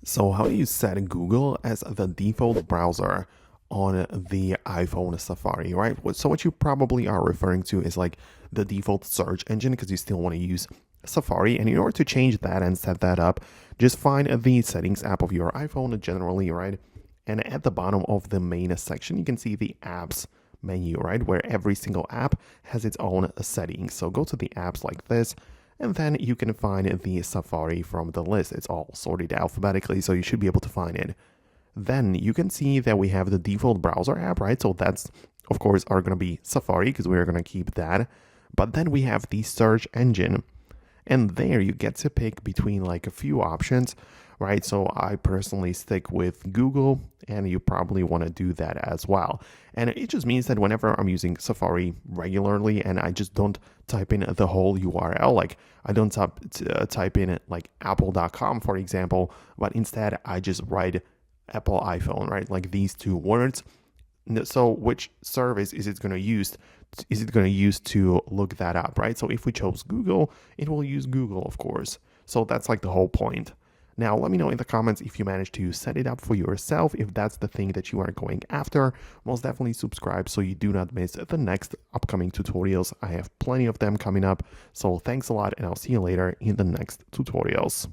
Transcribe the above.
So how do you set Google as the default browser on the iPhone Safari, right? So what you probably are referring to is like the default search engine because you still want to use Safari. And in order to change that and set that up, just find the settings app of your iPhone generally, right? And at the bottom of the main section, you can see the apps menu, right? Where every single app has its own settings. So go to the apps like this, and then you can find the Safari from the list. It's all sorted alphabetically, so you should be able to find it. Then you can see that we have the default browser app, right? So that's, of course, are going to be Safari because we're going to keep that. But then we have the search engine. And there you get to pick between like a few options, right? So I personally stick with Google, and you probably want to do that as well. And it just means that whenever I'm using Safari regularly and I just don't type in the whole URL, like I don't type in like apple.com, for example, but instead I just write Apple iPhone, right? Like these two words. So which service is it going to use? Is it going to use to look that up, right? So if we chose Google, it will use Google, of course. So that's like the whole point. Now, let me know in the comments if you managed to set it up for yourself, if that's the thing that you are going after. Most definitely subscribe so you do not miss the next upcoming tutorials. I have plenty of them coming up. So thanks a lot, and I'll see you later in the next tutorials.